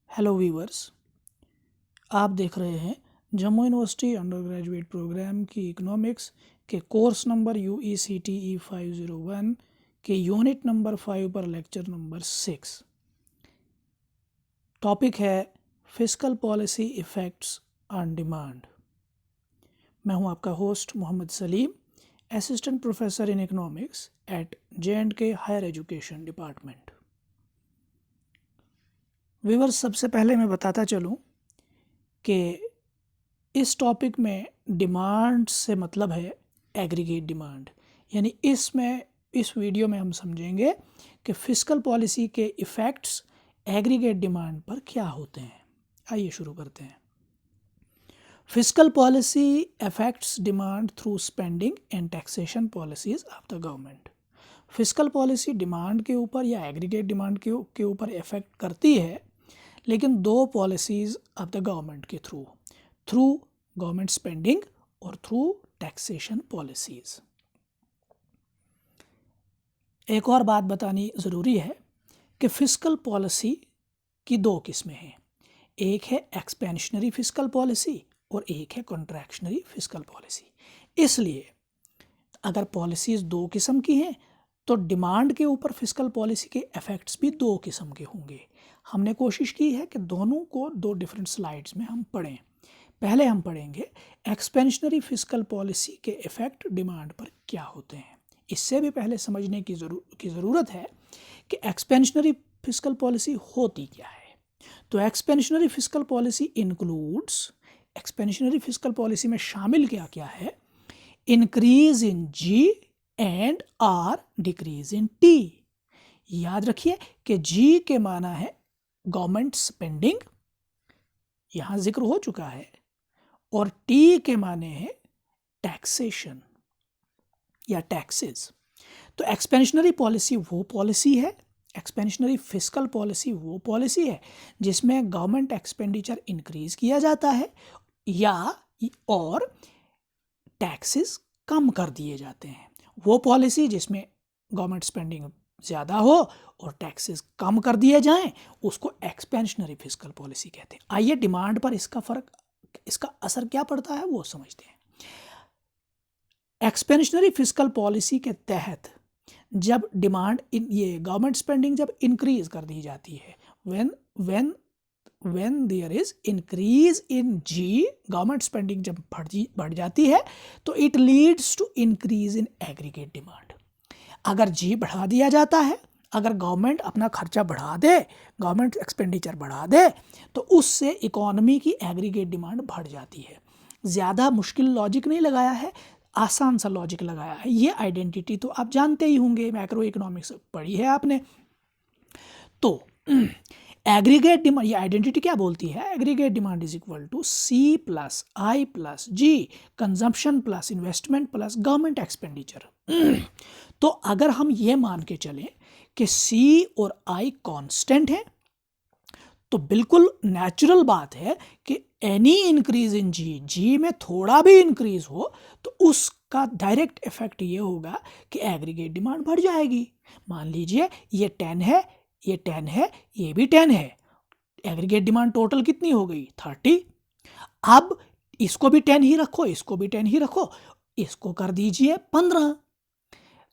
Hello viewers, आप देख रहे हैं Jammu university undergraduate program की इकोनॉमिक्स के कोर्स नंबर UECTE 501 के यूनिट नंबर 5 पर लेक्चर नंबर 6। टॉपिक है fiscal policy effects on demand. मैं हूं आपका host Mohammad Salim, assistant professor in economics at J&K higher education department. Viewers, सबसे पहले मैं बताता चलूं कि इस टॉपिक में डिमांड से मतलब है एग्रीगेट डिमांड, यानी इस वीडियो में हम समझेंगे कि फिस्कल पॉलिसी के इफ़ेक्ट्स एग्रीगेट डिमांड पर क्या होते हैं। आइए शुरू करते हैं। Fiscal policy affects demand through spending and taxation policies of the government. Fiscal policy demand के ऊपर या एग्रीगेट डिमांड के ऊपर इफेक्ट करती है, लेकिन दो पॉलिसीज़ ऑफ द गवर्नमेंट के थ्रू गवर्नमेंट स्पेंडिंग और थ्रू टैक्सेशन पॉलिसीज़। एक और बात बतानी ज़रूरी है कि फिस्कल पॉलिसी की दो किस्में हैं। एक है एक्सपेंशनरी फिस्कल पॉलिसी और एक है कॉन्ट्रैक्शनरी फिस्कल पॉलिसी। इसलिए अगर पॉलिसीज़ दो किस्म की हैं तो डिमांड के ऊपर फिस्कल पॉलिसी के इफ़ेक्ट्स भी दो किस्म के होंगे। हमने कोशिश की है कि दोनों को दो डिफरेंट स्लाइड्स में हम पढ़ें। पहले हम पढ़ेंगे एक्सपेंशनरी फिस्कल पॉलिसी के इफ़ेक्ट डिमांड पर क्या होते हैं। इससे भी पहले समझने की ज़रूरत है कि एक्सपेंशनरी फिस्कल पॉलिसी होती क्या है। तो expansionary fiscal policy includes, expansionary fiscal policy में शामिल क्या क्या है, increase in G and or decrease in T. याद रखिए कि जी के माना है गवर्नमेंट स्पेंडिंग, यहां जिक्र हो चुका है, और टी के माने हैं टैक्सेशन या टैक्सेस। तो एक्सपेंशनरी पॉलिसी वो पॉलिसी है, एक्सपेंशनरी फिस्कल पॉलिसी वो पॉलिसी है जिसमें गवर्नमेंट एक्सपेंडिचर इंक्रीज किया जाता है या और टैक्सेस कम कर दिए जाते हैं। वो पॉलिसी जिसमें गवर्नमेंट स्पेंडिंग ज़्यादा हो और टैक्सेस कम कर दिए जाएं, उसको एक्सपेंशनरी फिस्कल पॉलिसी कहते हैं। आइए डिमांड पर इसका असर क्या पड़ता है वो समझते हैं। एक्सपेंशनरी फिस्कल पॉलिसी के तहत जब डिमांड ये गवर्नमेंट स्पेंडिंग जब इंक्रीज कर दी जाती है, when there is increase in G, government spending जब बढ़ जाती है तो it leads to increase in aggregate demand. अगर G बढ़ा दिया जाता है, अगर गवर्नमेंट अपना खर्चा बढ़ा दे, गवर्नमेंट एक्सपेंडिचर बढ़ा दे, तो उससे इकोनॉमी की एग्रीगेट डिमांड बढ़ जाती है। ज़्यादा मुश्किल लॉजिक नहीं लगाया है, आसान सा लॉजिक लगाया है। ये आइडेंटिटी तो आप जानते ही होंगे, मैक्रो इकोनॉमिक्स पढ़ी है आपने। तो एग्रीगेट डिमांड, ये आइडेंटिटी क्या बोलती है? Aggregate demand is equal to C plus I plus G, consumption plus investment plus government expenditure. तो अगर हम ये मान के चलें कि C और I कांस्टेंट है, तो बिल्कुल नेचुरल बात है कि एनी इंक्रीज इन जी में थोड़ा भी इंक्रीज हो तो उसका डायरेक्ट इफेक्ट ये होगा कि एग्रीगेट डिमांड बढ़ जाएगी। मान लीजिए ये 10 है, ये 10 है, ये भी 10 है, एग्रीगेट डिमांड टोटल कितनी हो गई? 30। अब इसको भी 10 ही रखो, इसको भी 10 ही रखो, इसको कर दीजिए 15,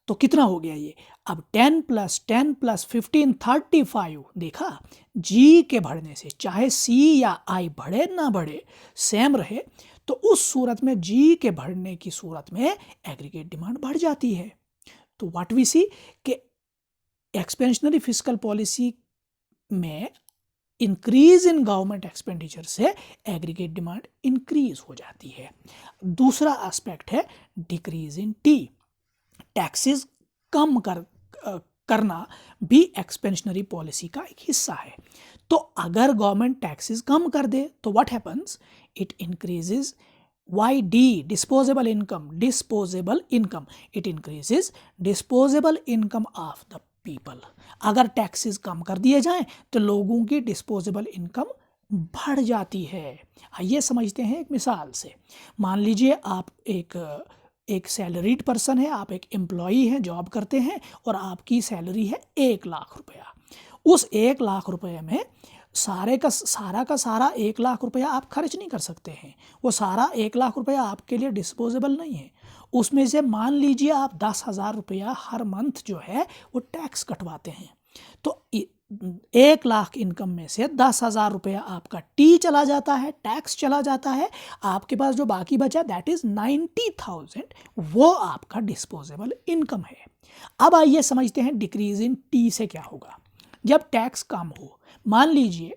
तो कितना हो गया ये? अब 10 प्लस 10 प्लस 15 35। देखा, जी के बढ़ने से चाहे C या I बढ़े ना बढ़े, सेम रहे, तो उस सूरत में जी के बढ़ने की सूरत में एग्रीगेट डिमांड बढ़ जाती है। तो व्हाट वी सी कि एक्सपेंशनरी फिस्कल पॉलिसी में इंक्रीज इन गवर्नमेंट एक्सपेंडिचर से एग्रीगेट डिमांड इंक्रीज हो जाती है। दूसरा एस्पेक्ट है डिक्रीज इन टी, टैक्सेस कम करना भी एक्सपेंशनरी पॉलिसी का एक हिस्सा है। तो अगर गवर्नमेंट टैक्सेस कम कर दे तो what happens? It increases YD, disposable income, it increases disposable income of the people. अगर टैक्सेस कम कर दिए जाएं तो लोगों की डिस्पोजेबल इनकम बढ़ जाती है। आइए समझते हैं एक मिसाल से। मान लीजिए आप एक सैलरीड पर्सन है, आप एक एम्प्लॉई हैं, जॉब करते हैं और आपकी सैलरी है 1 लाख रुपया। उस 1 लाख रुपये में सारा का सारा 1 लाख रुपया आप खर्च नहीं कर सकते हैं। वो सारा 1 लाख रुपया आपके लिए डिस्पोजेबल नहीं है। उसमें से मान लीजिए आप 10,000 रुपया हर मंथ जो है वो टैक्स कटवाते हैं, तो 1 लाख इनकम में से 10,000 रुपया आपका टी चला जाता है, टैक्स चला जाता है। आपके पास जो बाकी बचा दैट इज 90,000, वो आपका डिस्पोजेबल इनकम है। अब आइए समझते हैं डिक्रीज इन टी से क्या होगा। जब टैक्स कम हो, मान लीजिए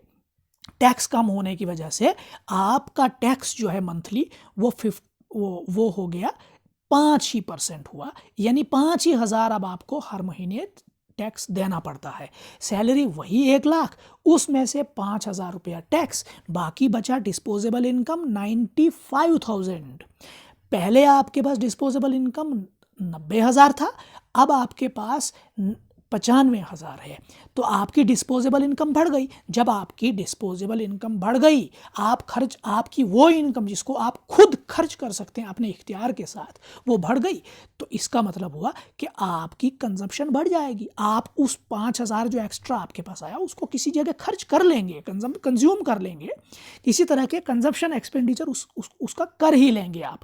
टैक्स कम होने की वजह से आपका टैक्स जो है मंथली वो हो गया 5% हुआ, यानी 5,000 अब आपको हर महीने टैक्स देना पड़ता है। सैलरी वही 1 लाख, उसमें से 5,000 रुपया टैक्स, बाकी बचा डिस्पोजेबल इनकम 95,000। पहले आपके पास डिस्पोजेबल इनकम 90,000 था, अब आपके पास 95,000 है। तो आपकी डिस्पोजेबल इनकम बढ़ गई। जब आपकी डिस्पोजेबल इनकम बढ़ गई, आपकी वो इनकम जिसको आप खुद खर्च कर सकते हैं अपने इख्तियार के साथ, वो बढ़ गई। तो इसका मतलब हुआ कि आपकी कंजम्पशन बढ़ जाएगी। आप उस 5,000 जो एक्स्ट्रा आपके पास आया उसको किसी जगह खर्च कर लेंगे, कंज्यूम कर लेंगे, किसी तरह के कंजम्पशन एक्सपेंडिचर उसका कर ही लेंगे आप।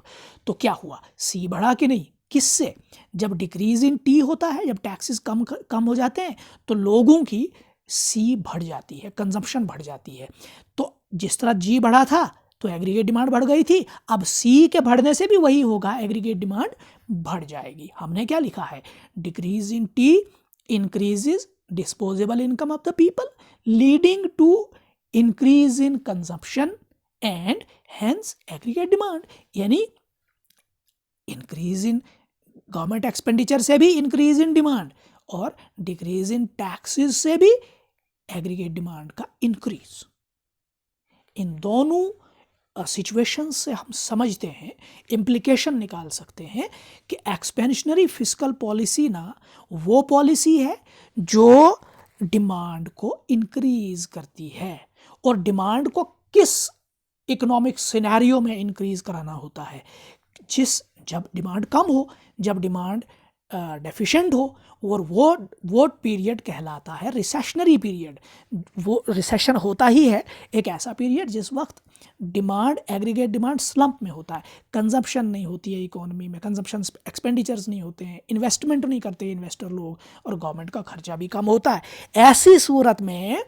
तो क्या हुआ, सी बढ़ा कि नहीं? किससे? जब डिक्रीज इन टी होता है, जब टैक्सेस कम हो जाते हैं, तो लोगों की सी बढ़ जाती है, कंजम्पशन बढ़ जाती है। तो जिस तरह जी बढ़ा था तो एग्रीगेट डिमांड बढ़ गई थी, अब सी के बढ़ने से भी वही होगा, एग्रीगेट डिमांड बढ़ जाएगी। हमने क्या लिखा है? Decrease in T increases disposable income of the people leading to increase in consumption and hence aggregate demand. यानी इंक्रीज इन गवर्नमेंट एक्सपेंडिचर से भी इंक्रीज इन डिमांड, और डिक्रीज इन टैक्सेस से भी एग्रीगेट डिमांड का इंक्रीज। इन दोनों situation से हम समझते हैं, इम्प्लीकेशन निकाल सकते हैं कि एक्सपेंशनरी फिस्कल पॉलिसी ना वो पॉलिसी है जो डिमांड को इंक्रीज करती है। और डिमांड को किस इकोनॉमिक सिनेरियो में इंक्रीज कराना होता है? जब डिमांड कम हो, जब डिमांड डेफिशिएंट हो, और वो पीरियड कहलाता है रिसेशनरी पीरियड। वो रिसेशन होता ही है एक ऐसा पीरियड जिस वक्त डिमांड, एग्रीगेट डिमांड स्लंप में होता है, कंजप्शन नहीं होती है इकोनॉमी में, कंजप्शन एक्सपेंडिचर्स नहीं होते हैं, इन्वेस्टमेंट नहीं करते इन्वेस्टर लोग, और गवर्नमेंट का खर्चा भी कम होता है। ऐसी सूरत में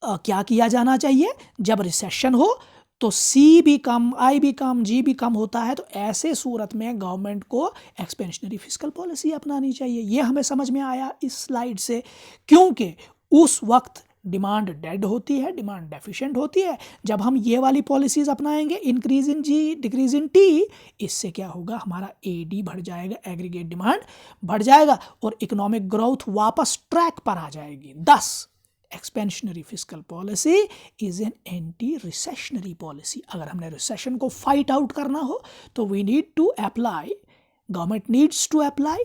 क्या किया जाना चाहिए? जब रिसेशन हो तो सी भी कम, आई भी कम, जी भी कम होता है, तो ऐसे सूरत में गवर्नमेंट को एक्सपेंशनरी फिस्कल पॉलिसी अपनानी चाहिए। ये हमें समझ में आया इस स्लाइड से, क्योंकि उस वक्त डिमांड डेड होती है, डिमांड डेफिशिएंट होती है। जब हम ये वाली पॉलिसीज़ अपनाएंगे, increase in G, decrease in T, इससे क्या होगा? हमारा एडी बढ़ जाएगा, एग्रीगेट डिमांड बढ़ जाएगा, और इकोनॉमिक ग्रोथ वापस ट्रैक पर आ जाएगी। 10 expansionary fiscal policy is an anti recessionary policy. अगर हमने रिसेशन को फाइट आउट करना हो तो we need to apply, government needs to apply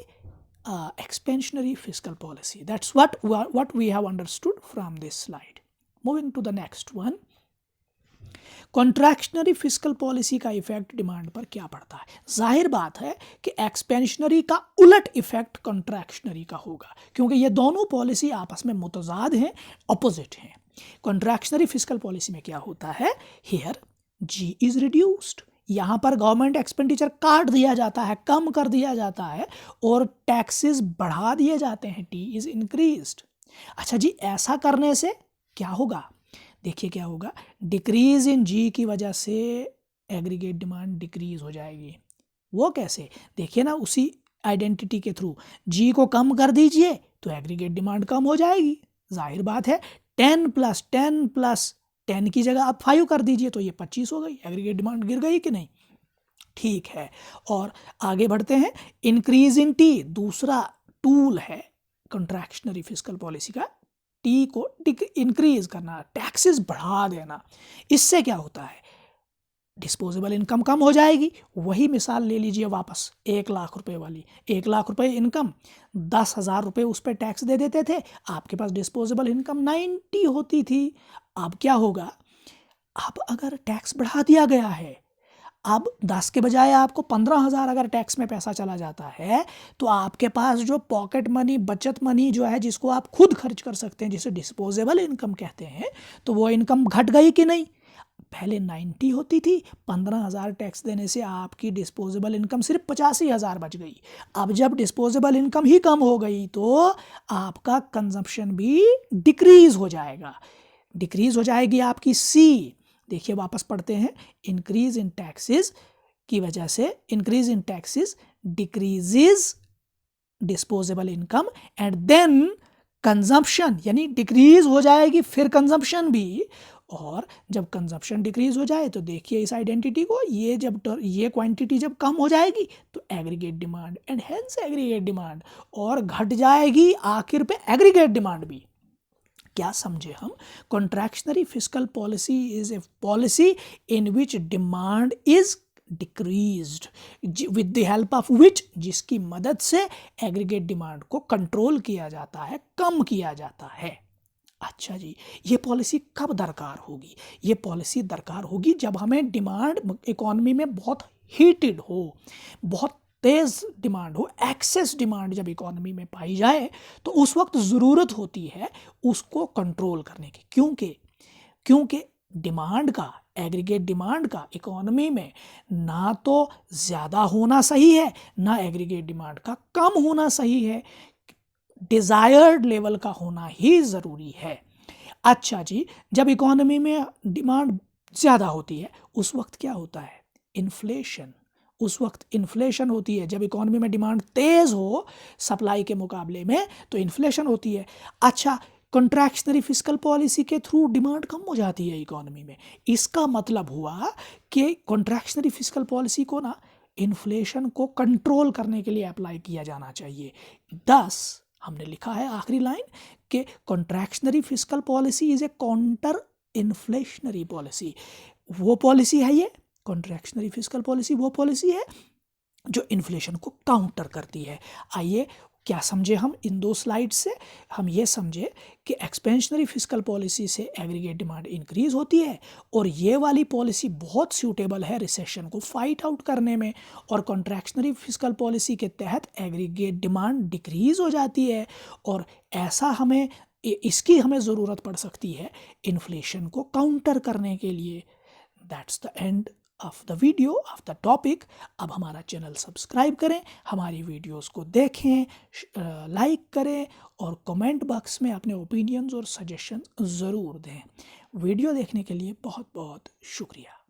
expansionary fiscal policy. That's what we have understood from this slide. Moving to the next one, contractionary fiscal policy का effect demand पर क्या पड़ता है? जाहिर बात है कि एक्सपेंशनरी का उलट इफेक्ट कॉन्ट्रैक्शनरी का होगा, क्योंकि ये दोनों पॉलिसी आपस में मुतजाद हैं, अपोजिट हैं। कॉन्ट्रैक्शनरी फिस्कल पॉलिसी में क्या होता है? हियर जी इज रिड्यूस्ड, यहाँ पर गवर्नमेंट एक्सपेंडिचर काट दिया जाता है, कम कर दिया जाता है, और टैक्सेस बढ़ा दिए जाते हैं, टी इज इंक्रीज्ड। अच्छा जी, ऐसा करने से क्या होगा? देखिए क्या होगा, डिक्रीज इन जी की वजह से एग्रीगेट डिमांड डिक्रीज हो जाएगी। वो कैसे? देखिए ना, उसी आइडेंटिटी के थ्रू जी को कम कर दीजिए तो एग्रीगेट डिमांड कम हो जाएगी। जाहिर बात है, 10 + 10 की जगह आप 5 कर दीजिए तो ये 25 हो गई, एग्रीगेट डिमांड गिर गई कि नहीं? ठीक है, और आगे बढ़ते हैं। इंक्रीज इन टी दूसरा टूल है कॉन्ट्रैक्शनरी फिस्कल पॉलिसी का, टी को इंक्रीज करना, टैक्सेस बढ़ा देना। इससे क्या होता है? डिस्पोजेबल इनकम कम हो जाएगी। वही मिसाल ले लीजिए वापस, 1 लाख रुपए वाली, 1 लाख रुपए इनकम, 10,000 रुपये उस पर टैक्स दे देते थे, आपके पास डिस्पोजेबल इनकम 90 होती थी। अब क्या होगा? अब अगर टैक्स बढ़ा दिया गया है, अब 10 के बजाय आपको 15,000 अगर टैक्स में पैसा चला जाता है तो आपके पास जो पॉकेट मनी, बचत मनी जो है, जिसको आप खुद खर्च कर सकते हैं, जिसे डिस्पोजेबल इनकम कहते हैं, तो वो इनकम घट गई कि नहीं? पहले 90 होती थी, 15,000 टैक्स देने से आपकी डिस्पोजेबल इनकम सिर्फ 85,000 बच गई। अब जब डिस्पोजेबल इनकम ही कम हो गई तो आपका कंजम्पशन भी डिक्रीज हो जाएगा, डिक्रीज हो जाएगी आपकी सी। देखिए वापस पढ़ते हैं, इंक्रीज इन टैक्सेस की वजह से, increase in taxes decreases disposable income and then consumption, यानी डिक्रीज हो जाएगी फिर कंजम्पशन भी। और जब कंजम्पशन डिक्रीज हो जाए तो देखिए इस आइडेंटिटी को, ये जब ये क्वांटिटी जब कम हो जाएगी तो aggregate demand and hence aggregate demand, और घट जाएगी आखिर पे एग्रीगेट डिमांड भी। क्या समझे हम? Contractionary fiscal policy is a policy in which demand is decreased with the help of which, जिसकी मदद से एग्रीगेट डिमांड को कंट्रोल किया जाता है, कम किया जाता है। अच्छा जी, ये पॉलिसी कब दरकार होगी? ये पॉलिसी दरकार होगी जब हमें डिमांड इकोनॉमी में बहुत हीटेड हो, बहुत तेज़ डिमांड हो, एक्सेस डिमांड जब इकोनॉमी में पाई जाए तो उस वक्त ज़रूरत होती है उसको कंट्रोल करने की। क्योंकि डिमांड का, एग्रीगेट डिमांड का इकोनॉमी में ना तो ज़्यादा होना सही है, ना एग्रीगेट डिमांड का कम होना सही है, डिज़ायर्ड लेवल का होना ही ज़रूरी है। अच्छा जी, जब इकोनॉमी में डिमांड ज़्यादा होती है उस वक्त क्या होता है? इन्फ्लेशन। उस वक्त इन्फ्लेशन होती है। जब इकोनॉमी में डिमांड तेज़ हो सप्लाई के मुकाबले में तो इन्फ्लेशन होती है। अच्छा, कॉन्ट्रैक्शनरी फिस्कल पॉलिसी के थ्रू डिमांड कम हो जाती है इकोनॉमी में। इसका मतलब हुआ कि कॉन्ट्रैक्शनरी फिस्कल पॉलिसी को ना इन्फ्लेशन को कंट्रोल करने के लिए अप्लाई किया जाना चाहिए। 10 हमने लिखा है आखिरी लाइन कि contractionary fiscal policy is a counter inflationary policy. वो पॉलिसी है ये कॉन्ट्रैक्शनरी फिस्कल पॉलिसी, वो पॉलिसी है जो इन्फ्लेशन को काउंटर करती है। आइए क्या समझे हम इन 2 स्लाइड्स से? हम ये समझे कि एक्सपेंशनरी फिस्कल पॉलिसी से एग्रीगेट डिमांड इंक्रीज होती है और ये वाली पॉलिसी बहुत सूटेबल है रिसेशन को फाइट आउट करने में, और कॉन्ट्रैक्शनरी फिस्कल पॉलिसी के तहत एग्रीगेट डिमांड डिक्रीज हो जाती है, और ऐसा हमें इसकी हमें ज़रूरत पड़ सकती है इन्फ्लेशन को काउंटर करने के लिए। That's the end of the video of the topic. अब हमारा चैनल सब्सक्राइब करें, हमारी वीडियोस को देखें, लाइक करें और कमेंट बॉक्स में अपने ओपिनियंस और सजेशन ज़रूर दें। वीडियो देखने के लिए बहुत बहुत शुक्रिया।